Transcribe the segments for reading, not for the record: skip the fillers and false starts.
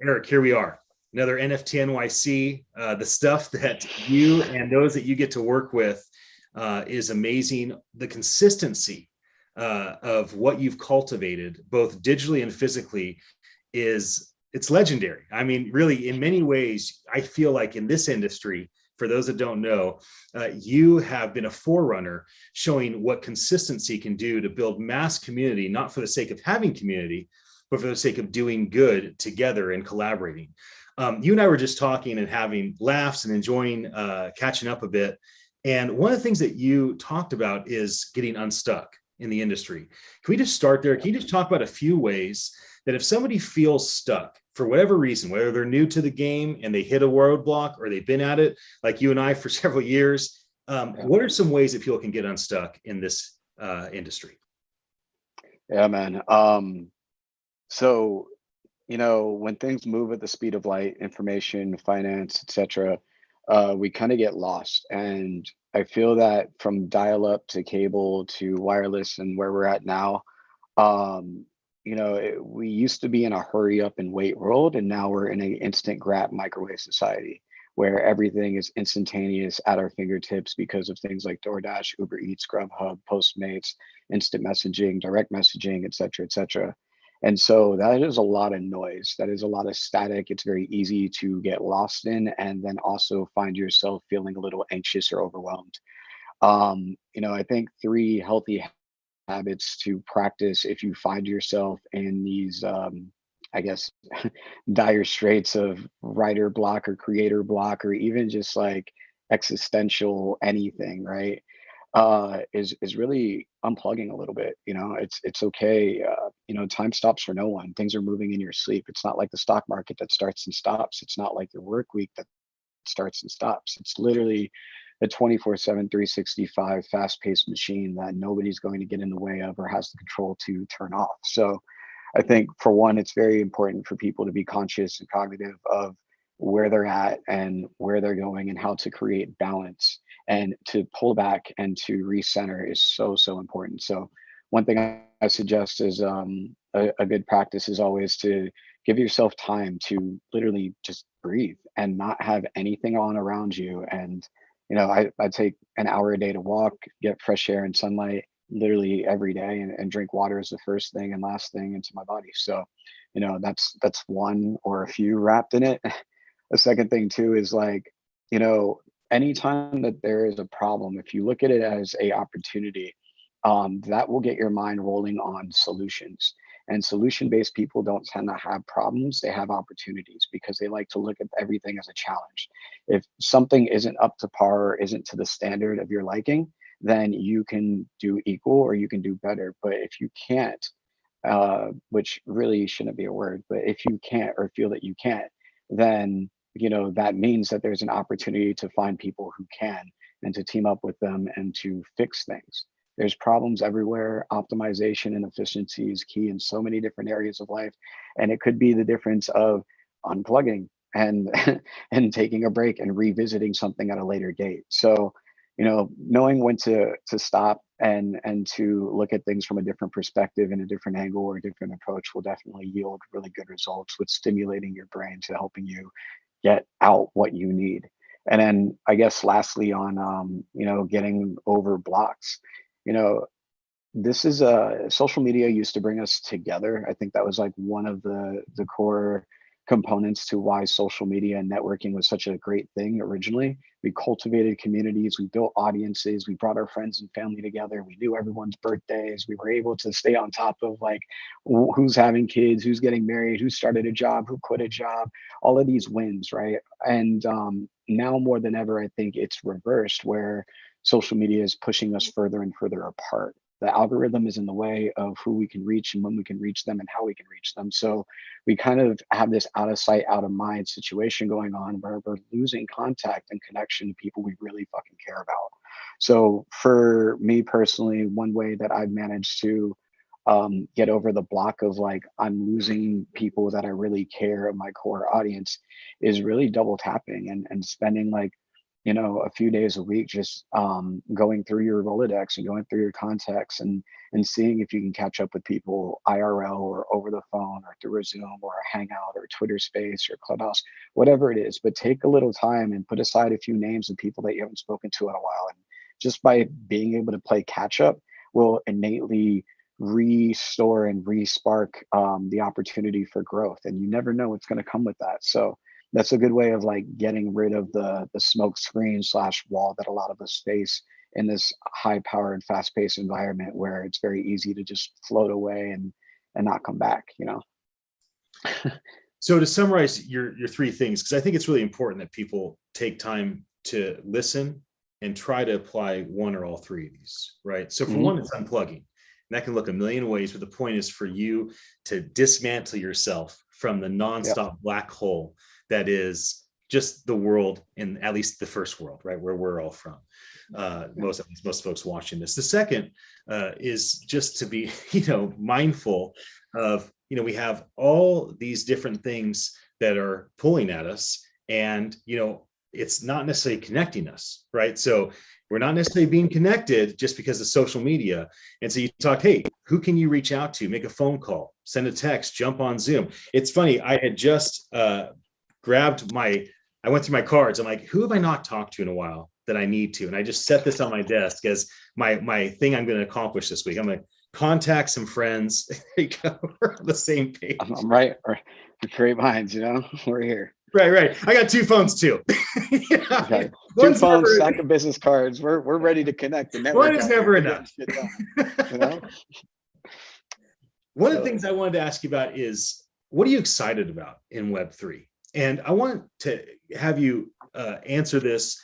Eric, here we are. Another NFT.NYC. The stuff that you and those that you get to work with is amazing. The consistency of what you've cultivated, both digitally and physically, is it's legendary. I mean, really, in many ways, I feel like in this industry, for those that don't know, you have been a forerunner showing what consistency can do to build mass community, not for the sake of having community, but for the sake of doing good together and collaborating. You and I were just talking and having laughs and enjoying catching up a bit. And one of the things that you talked about is getting unstuck in the industry. Can we just start there? Can you just talk about a few ways that if somebody feels stuck for whatever reason, whether they're new to the game and they hit a roadblock or they've been at it like you and I for several years, what are some ways that people can get unstuck in this industry? Yeah, man. So, when things move at the speed of light, information, finance, etc., we kind of get lost. And I feel that from dial-up to cable to wireless and where we're at now, we used to be in a hurry up and wait world, and now we're in an instant grab microwave society where everything is instantaneous at our fingertips because of things like DoorDash, Uber Eats, Grubhub, Postmates, instant messaging, direct messaging, et cetera, et cetera. And so that is a lot of noise. That is a lot of static. It's very easy to get lost in and then also find yourself feeling a little anxious or overwhelmed. I think three healthy habits to practice if you find yourself in these, I guess, dire straits of writer block or creator block, or even just like existential anything, right? Is really unplugging a little bit. It's okay. Time stops for no one. Things are moving in your sleep. It's not like the stock market that starts and stops. It's not like your work week that starts and stops. It's literally a 24/7, 365 fast-paced machine that nobody's going to get in the way of or has the control to turn off. So I think for one, it's very important for people to be conscious and cognitive of where they're at and where they're going and how to create balance, and to pull back and to recenter is so, so important. So one thing I suggest is a good practice is always to give yourself time to literally just breathe and not have anything on around you. And I take an hour a day to walk, get fresh air and sunlight literally every day, and drink water as the first thing and last thing into my body. So that's one or a few wrapped in it. The second thing too is like, you know anytime that there is a problem, if you look at it as a opportunity, that will get your mind rolling on solutions. And solution based people don't tend to have problems, they have opportunities because they like to look at everything as a challenge. If something isn't up to par or isn't to the standard of your liking, then you can do equal or you can do better. But if you can't, which really shouldn't be a word, but if you can't or feel that you can't, then that means that there's an opportunity to find people who can, and to team up with them and to fix things. There's problems everywhere. Optimization and efficiency is key in so many different areas of life, and it could be the difference of unplugging and and taking a break and revisiting something at a later date. So knowing when to stop and to look at things from a different perspective and a different angle or a different approach will definitely yield really good results with stimulating your brain to helping you get out what you need. And then I guess lastly on getting over blocks, you know this is social media used to bring us together. I think that was like one of the core components to why social media and networking was such a great thing originally. We cultivated communities, we built audiences, we brought our friends and family together, we knew everyone's birthdays, we were able to stay on top of like who's having kids, who's getting married, who started a job, who quit a job, all of these wins, right? And now more than ever, I think it's reversed where social media is pushing us further and further apart. The algorithm is in the way of who we can reach and when we can reach them and how we can reach them. So we kind of have this out of sight, out of mind situation going on where we're losing contact and connection to people we really fucking care about. So for me personally, one way that I've managed to get over the block of like I'm losing people that I really care of my core audience is really double tapping and spending like a few days a week, just going through your Rolodex and going through your contacts and seeing if you can catch up with people IRL or over the phone or through a Zoom or a Hangout or Twitter Space or Clubhouse, whatever it is. But take a little time and put aside a few names of people that you haven't spoken to in a while. And just by being able to play catch up will innately restore and re-spark the opportunity for growth. And you never know what's going to come with that. So that's a good way of like getting rid of the smoke screen / wall that a lot of us face in this high powered, fast paced environment where it's very easy to just float away and not come back, So to summarize your three things, because I think it's really important that people take time to listen and try to apply one or all three of these, right? So for one, it's unplugging. And that can look a million ways, but the point is for you to dismantle yourself from the nonstop black hole that is just the world, in at least the first world, right, where we're all from. Most folks watching this. The second is just to be, mindful of, we have all these different things that are pulling at us, and it's not necessarily connecting us, right? So we're not necessarily being connected just because of social media. And so you talk, hey, who can you reach out to? Make a phone call, send a text, jump on Zoom. It's funny, I had just I went through my cards. I'm like, who have I not talked to in a while that I need to? And I just set this on my desk as my thing I'm going to accomplish this week. I'm going to contact some friends. There you go. We're on the same page. I'm right. Great minds, we're here. Right. I got two phones too. Okay. Two phones, stack of business cards. We're ready to connect. The network one is never enough. One of the things I wanted to ask you about is, what are you excited about in Web3? And I want to have you answer this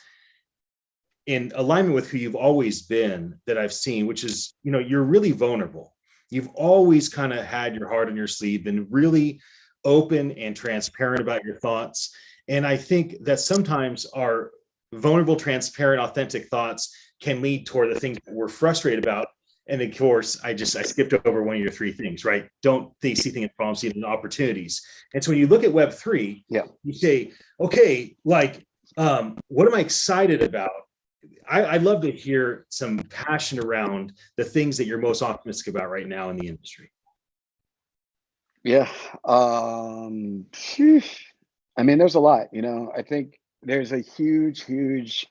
in alignment with who you've always been that I've seen, which is, you're really vulnerable. You've always kind of had your heart on your sleeve, been really open and transparent about your thoughts. And I think that sometimes our vulnerable, transparent, authentic thoughts can lead toward the things that we're frustrated about. And of course, I skipped over one of your three things, right? Don't see things as problems, see them as opportunities. And so when you look at Web3, you say, okay, what am I excited about? I'd love to hear some passion around the things that you're most optimistic about right now in the industry. Yeah. I mean, there's a lot, I think there's a huge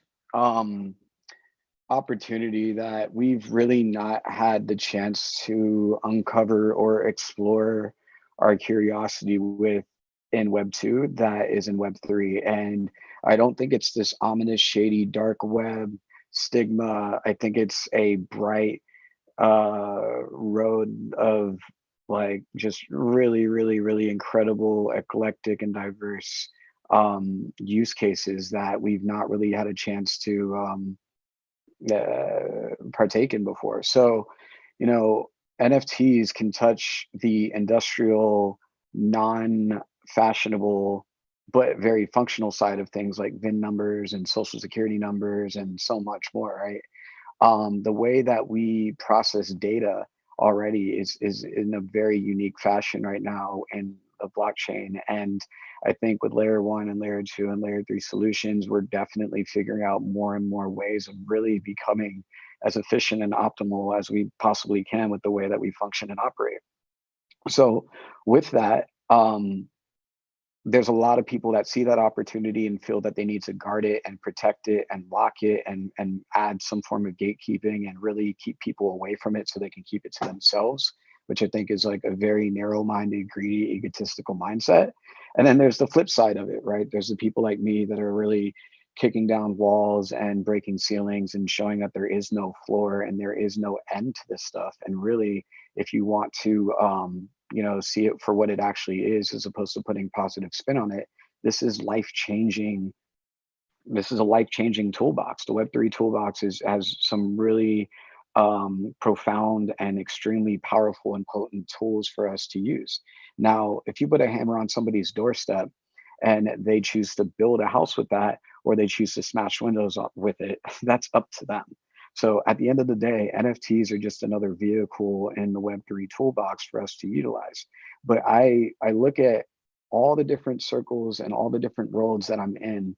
opportunity that we've really not had the chance to uncover or explore our curiosity with in Web 2 that is in Web 3. And I don't think it's this ominous, shady, dark web stigma. I think it's a bright road of like just really incredible, eclectic and diverse use cases that we've not really had a chance to partake in before. So, NFTs can touch the industrial, non-fashionable, but very functional side of things like VIN numbers and social security numbers and so much more, right? The way that we process data already is in a very unique fashion right now in the blockchain. And I think with layer 1 and layer 2 and layer 3 solutions, we're definitely figuring out more and more ways of really becoming as efficient and optimal as we possibly can with the way that we function and operate. So with that, there's a lot of people that see that opportunity and feel that they need to guard it and protect it and lock it and add some form of gatekeeping and really keep people away from it so they can keep it to themselves, which I think is like a very narrow-minded, greedy, egotistical mindset. And then there's the flip side of it, right? There's the people like me that are really kicking down walls and breaking ceilings and showing that there is no floor and there is no end to this stuff. And really, if you want to see it for what it actually is, as opposed to putting positive spin on it, this is life-changing. This is a life-changing toolbox. The Web3 toolbox has some really profound and extremely powerful and potent tools for us to use. Now, if you put a hammer on somebody's doorstep and they choose to build a house with that, or they choose to smash windows up with it, that's up to them. So at the end of the day, NFTs are just another vehicle in the Web3 toolbox for us to utilize. But I look at all the different circles and all the different roads that I'm in.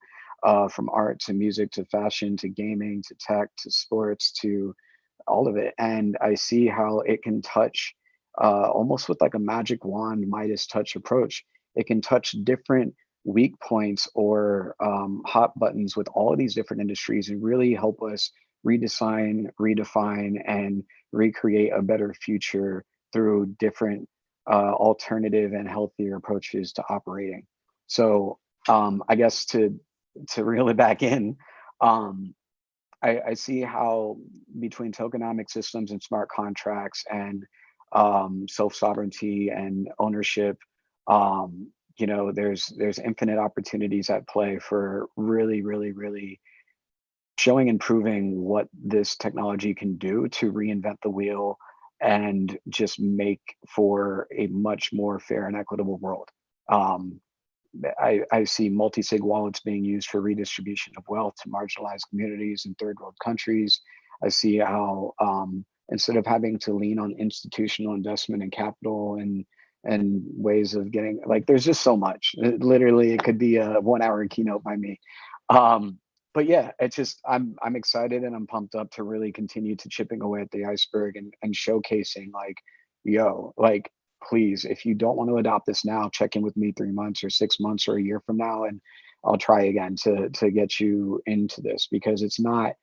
from art to music to fashion to gaming to tech to sports to all of it. And I see how it can touch, almost with like a magic wand Midas touch approach. It can touch different weak points or hot buttons with all of these different industries and really help us redesign, redefine, and recreate a better future through different alternative and healthier approaches to operating. So I guess to reel it back in, um, I see how between tokenomic systems and smart contracts and self-sovereignty and ownership, there's infinite opportunities at play for really, really, really showing and proving what this technology can do to reinvent the wheel and just make for a much more fair and equitable world. Um, I see multi-sig wallets being used for redistribution of wealth to marginalized communities in third world countries. I see how instead of having to lean on institutional investment and capital and ways of getting, like, there's just so much. Literally, it could be a 1 hour keynote by me. But yeah, it's just I'm excited and I'm pumped up to really continue to chipping away at the iceberg and showcasing like, yo, like, please, if you don't want to adopt this now, check in with me 3 months or 6 months or a year from now, and I'll try again to get you into this, because it's not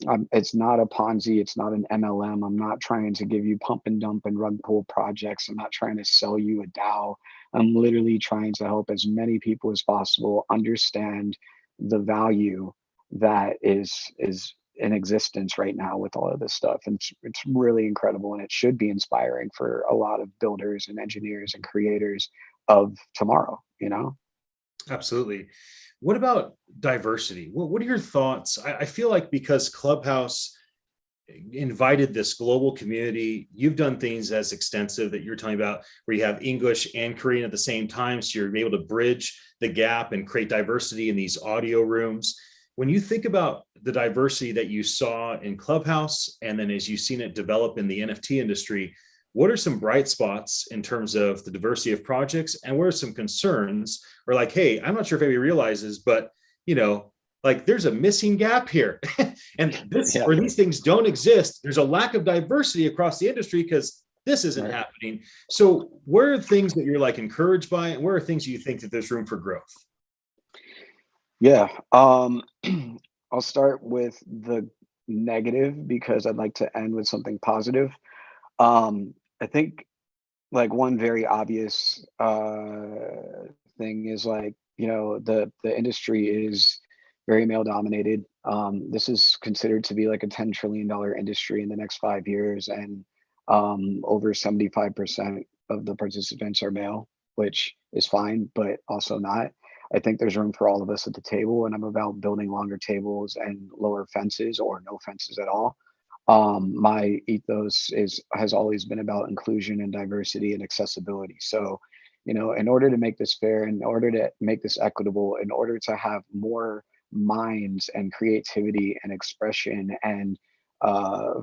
a Ponzi, it's not an MLM. I'm not trying to give you pump and dump and rug pull projects. I'm not trying to sell you a DAO. I'm literally trying to help as many people as possible understand the value that is in existence right now with all of this stuff. And it's really incredible, and it should be inspiring for a lot of builders and engineers and creators of tomorrow, you know? Absolutely. What about diversity? What are your thoughts? I feel like because Clubhouse invited this global community, you've done things as extensive that you're talking about, where you have English and Korean at the same time. So you're able to bridge the gap and create diversity in these audio rooms. When you think about the diversity that you saw in Clubhouse, and then as you've seen it develop in the NFT industry, what are some bright spots in terms of the diversity of projects, and what are some concerns, or like, hey, I'm not sure if anybody realizes, but like, there's a missing gap here, and this, Yeah, or these things don't exist. There's a lack of diversity across the industry because this isn't right. happening. So where are things that you're like encouraged by, and where are things you think that there's room for growth? Yeah. I'll start with the negative because I'd like to end with something positive. I think like one very obvious thing is like, the industry is very male dominated. This is considered to be like a $10 trillion industry in the next 5 years, and over 75% of the participants are male, which is fine, but also not. I think there's room for all of us at the table, and I'm about building longer tables and lower fences or no fences at all. My ethos has always been about inclusion and diversity and accessibility. So, in order to make this fair, in order to make this equitable, in order to have more minds and creativity and expression and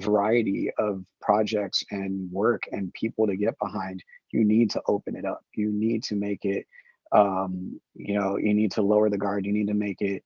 variety of projects and work and people to get behind, you need to open it up. You need to make it, you need to lower the guard. You need to make it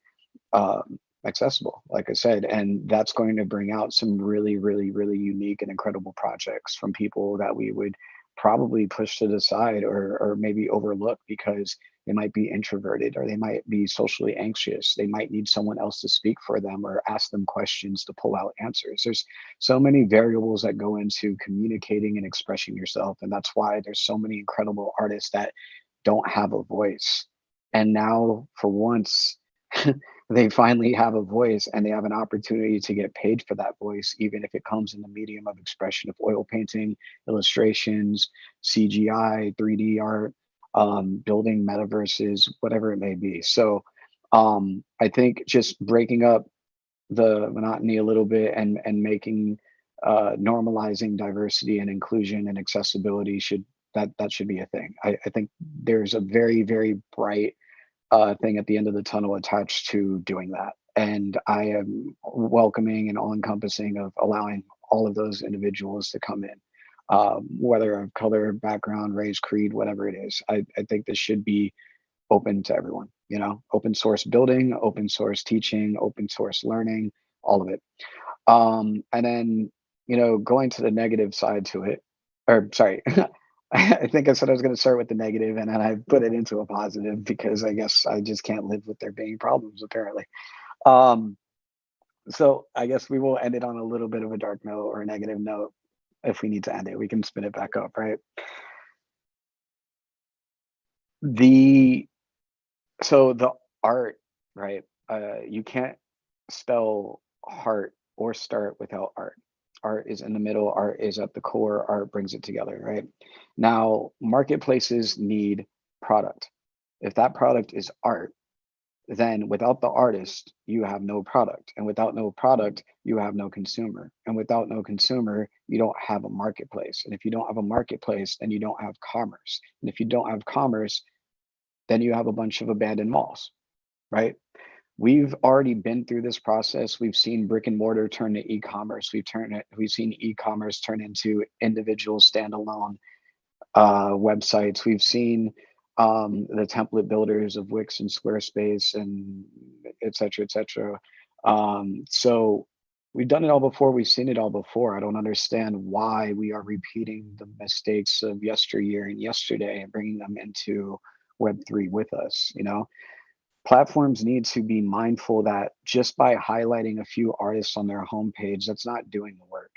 accessible, like I said, and that's going to bring out some really, really, really unique and incredible projects from people that we would probably push to the side or maybe overlook because they might be introverted or they might be socially anxious. They might need someone else to speak for them or ask them questions to pull out answers. There's so many variables that go into communicating and expressing yourself, and that's why there's so many incredible artists that don't have a voice. And now, for once, they finally have a voice and they have an opportunity to get paid for that voice, even if it comes in the medium of expression of oil painting, illustrations, CGI, 3D art, building metaverses, whatever it may be. So I think just breaking up the monotony a little bit and making normalizing diversity and inclusion and accessibility that should be a thing. I think there's a very, very bright thing at the end of the tunnel attached to doing that. And I am welcoming and all encompassing of allowing all of those individuals to come in, whether of color, background, race, creed, whatever it is. I think this should be open to everyone. open source building, open source teaching, open source learning, all of it. And then, going to the negative side to it, or sorry, I think I said I was going to start with the negative and then I put it into a positive because I guess I just can't live with there being problems apparently. Um, so I guess we will end it on a little bit of a dark note or a negative note. If we need to end it, we can spin it back up, right? The So the art, right? You can't spell heart or start without art. Art is in the middle, art is at the core, art brings it together, right? Now, marketplaces need product. If that product is art, then without the artist, you have no product. And without no product, you have no consumer. And without no consumer, you don't have a marketplace. And if you don't have a marketplace, then you don't have commerce. And if you don't have commerce, then you have a bunch of abandoned malls, right? We've already been through this process. We've seen brick and mortar turn to e-commerce. We've seen e-commerce turn into individual standalone websites. We've seen the template builders of Wix and Squarespace and et cetera, et cetera. So we've done it all before. We've seen it all before. I don't understand why we are repeating the mistakes of yesteryear and yesterday and bringing them into Web3 with us. Platforms need to be mindful that just by highlighting a few artists on their homepage, that's not doing the work.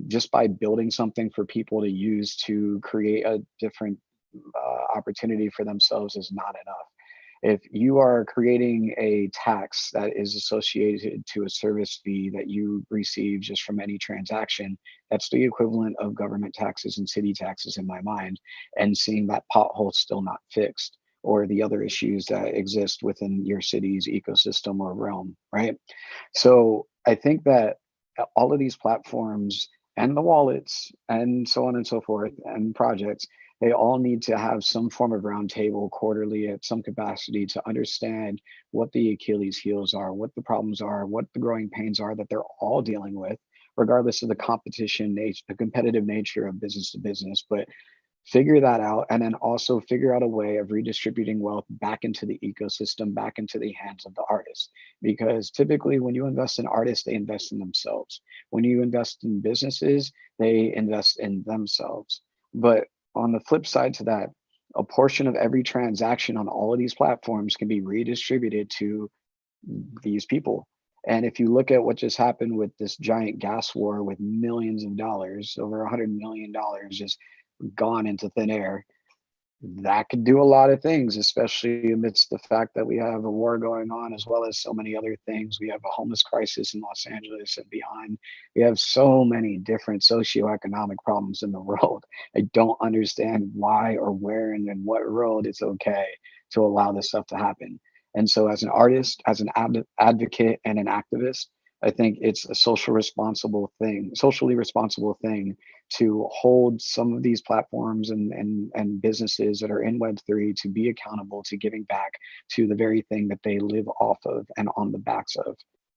Just by building something for people to use to create a different opportunity for themselves is not enough. If you are creating a tax that is associated to a service fee that you receive just from any transaction, that's the equivalent of government taxes and city taxes in my mind, and seeing that pothole still not fixed or the other issues that exist within your city's ecosystem or realm, right? So I think that all of these platforms and the wallets and so on and so forth and projects, they all need to have some form of roundtable quarterly at some capacity to understand what the Achilles heels are, what the problems are, what the growing pains are that they're all dealing with, regardless of the competition nature, the competitive nature of business to business. But figure that out and then also figure out a way of redistributing wealth back into the ecosystem, back into the hands of the artist, because typically when you invest in artists, they invest in themselves. When you invest in businesses, they invest in themselves. But on the flip side to that, a portion of every transaction on all of these platforms can be redistributed to these people. And if you look at what just happened with this giant gas war with millions of dollars, over $100 million just gone into thin air, that could do a lot of things, especially amidst the fact that we have a war going on, as well as so many other things. We have a homeless crisis in Los Angeles and beyond. We have so many different socioeconomic problems in the world. I don't understand why or where and in what world it's okay to allow this stuff to happen. And so, as an artist, as an advocate, and an activist, I think it's a socially responsible thing to hold some of these platforms and businesses that are in Web3 to be accountable to giving back to the very thing that they live off of and on the backs of.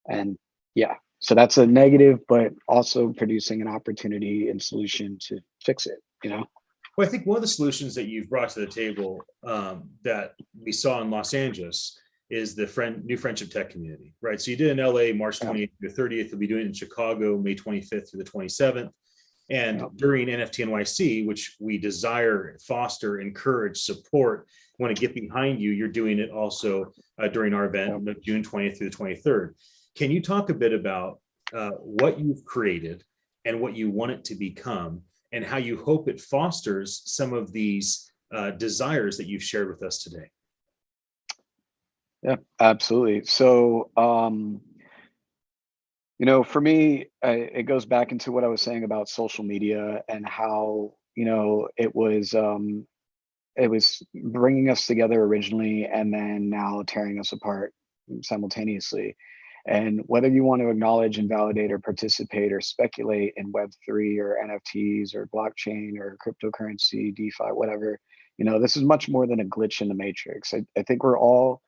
And yeah, so that's a negative, but also producing an opportunity and solution to fix it. Well, I think one of the solutions that you've brought to the table that we saw in Los Angeles is the new friendship tech community, right? So you did in LA, March 28th through the 30th. You'll be doing it in Chicago, May 25th through the 27th. And during NFT.NYC, which we desire, foster, encourage, support, want to get behind you, you're doing it also during our event, June 20th through the 23rd. Can you talk a bit about what you've created and what you want it to become, and how you hope it fosters some of these desires that you've shared with us today? Yeah, absolutely. So, for me, it goes back into what I was saying about social media and how, it was bringing us together originally and then now tearing us apart simultaneously. And whether you want to acknowledge and validate or participate or speculate in Web3 or NFTs or blockchain or cryptocurrency, DeFi, whatever, this is much more than a glitch in the matrix. I think we're all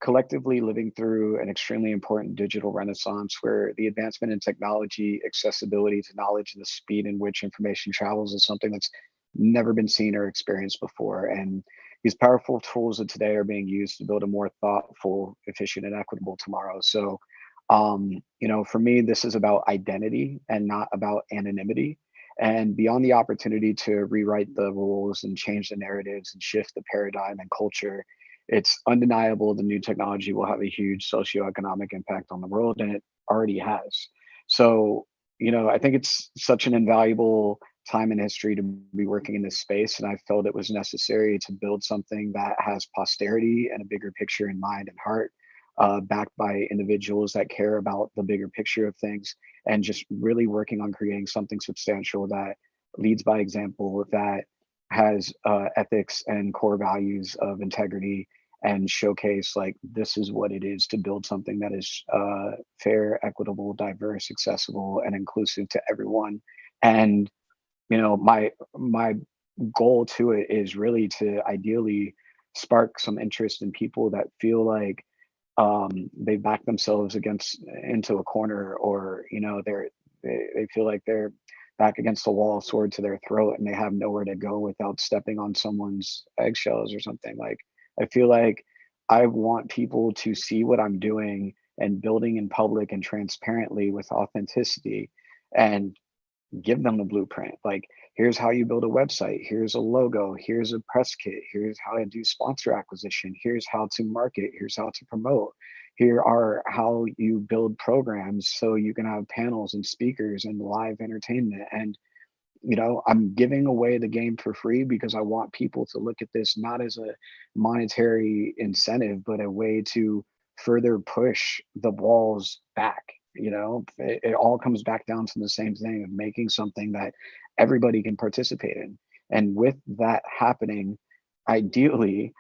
collectively living through an extremely important digital renaissance where the advancement in technology, accessibility to knowledge, and the speed in which information travels is something that's never been seen or experienced before. And these powerful tools of today are being used to build a more thoughtful, efficient, and equitable tomorrow. So, for me, this is about identity and not about anonymity. And beyond the opportunity to rewrite the rules and change the narratives and shift the paradigm and culture, it's undeniable the new technology will have a huge socioeconomic impact on the world, and it already has. So, I think it's such an invaluable time in history to be working in this space. And I felt it was necessary to build something that has posterity and a bigger picture in mind and heart, backed by individuals that care about the bigger picture of things, and just really working on creating something substantial that leads by example, that has ethics and core values of integrity, and showcase like this is what it is to build something that is fair, equitable, diverse, accessible, and inclusive to everyone. And my goal to it is really to ideally spark some interest in people that feel like they back themselves against into a corner, or they feel like they're back against the wall, sword to their throat, and they have nowhere to go without stepping on someone's eggshells or something. Like, I feel like I want people to see what I'm doing and building in public and transparently with authenticity, and give them the blueprint. Like, here's how you build a website, here's a logo, here's a press kit, here's how to do sponsor acquisition, here's how to market, here's how to promote, here are how you build programs so you can have panels and speakers and live entertainment. And I'm giving away the game for free because I want people to look at this not as a monetary incentive, but a way to further push the walls back. It all comes back down to the same thing of making something that everybody can participate in. And with that happening, ideally,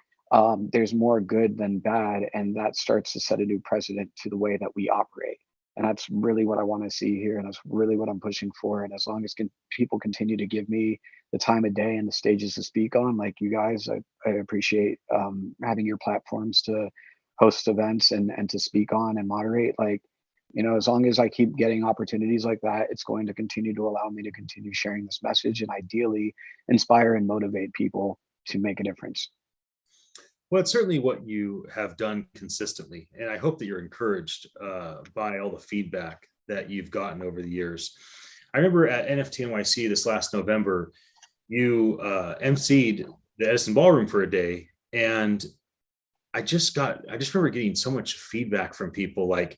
there's more good than bad, and that starts to set a new precedent to the way that we operate. And that's really what I want to see here, and that's really what I'm pushing for. And as long as people continue to give me the time of day and the stages to speak on, like you guys, I appreciate having your platforms to host events and to speak on and moderate. Like, as long as I keep getting opportunities like that, it's going to continue to allow me to continue sharing this message and ideally inspire and motivate people to make a difference. Well, it's certainly what you have done consistently, and I hope that you're encouraged by all the feedback that you've gotten over the years. I remember at NFT.NYC this last November, you emceed the Edison Ballroom for a day, and I just remember getting so much feedback from people like,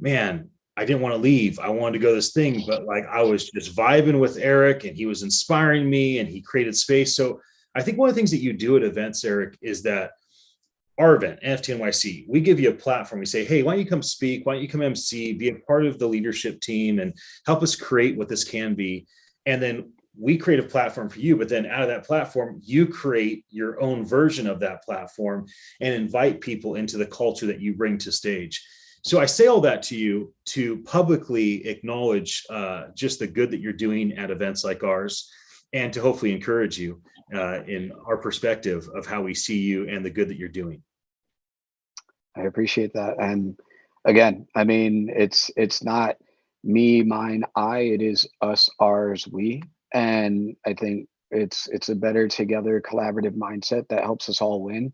man, I didn't want to leave. I wanted to go to this thing, but like I was just vibing with Eric, and he was inspiring me, and he created space. So I think one of the things that you do at events, Eric, is that our event, NFT.NYC, we give you a platform. We say, hey, why don't you come speak? Why don't you come MC, be a part of the leadership team and help us create what this can be? And then we create a platform for you, but then out of that platform, you create your own version of that platform and invite people into the culture that you bring to stage. So I say all that to you to publicly acknowledge just the good that you're doing at events like ours, and to hopefully encourage you in our perspective of how we see you and the good that you're doing. I appreciate that. And again, I mean, it's not me, mine, I, it is us, ours, we. And I think it's a better together collaborative mindset that helps us all win.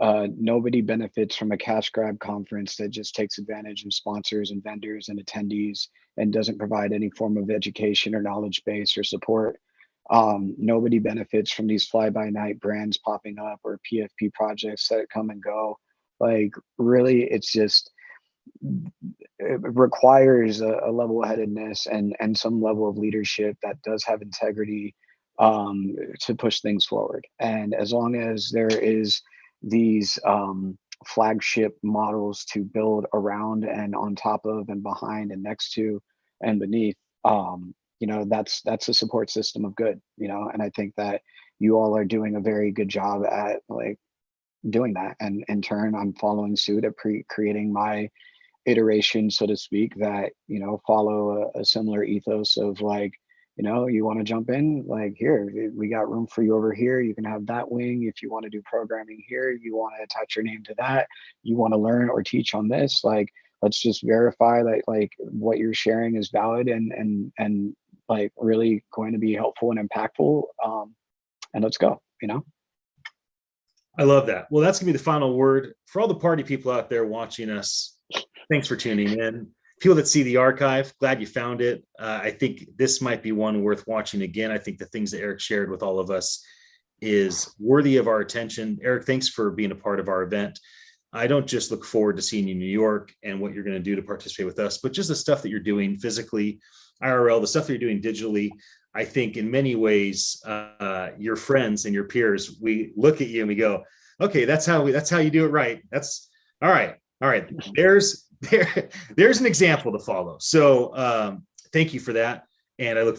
Nobody benefits from a cash grab conference that just takes advantage of sponsors and vendors and attendees and doesn't provide any form of education or knowledge base or support. Nobody benefits from these fly by night brands popping up or PFP projects that come and go. Like, really, it's just, it requires a level-headedness and some level of leadership that does have integrity, to push things forward. And as long as there is these flagship models to build around and on top of and behind and next to and beneath, that's a support system of good. And I think that you all are doing a very good job at like doing that. And in turn, I'm following suit at creating my iteration, so to speak, that follow a similar ethos of like, you want to jump in, like, here, we got room for you over here, you can have that wing. If you want to do programming here, you want to attach your name to that, you want to learn or teach on this, like, let's just verify that like what you're sharing is valid and like really going to be helpful and impactful, and let's go. I love that. Well, that's gonna be the final word for all the party people out there watching us. Thanks for tuning in. People that see the archive, glad you found it. I think this might be one worth watching again. I think the things that Eric shared with all of us is worthy of our attention. Eric, thanks for being a part of our event. I don't just look forward to seeing you in New York and what you're going to do to participate with us, but just the stuff that you're doing physically, IRL, the stuff that you're doing digitally. I think in many ways, your friends and your peers, we look at you and we go, okay, that's how you do it right. That's all right. All right. There's an example to follow. So thank you for that. And I look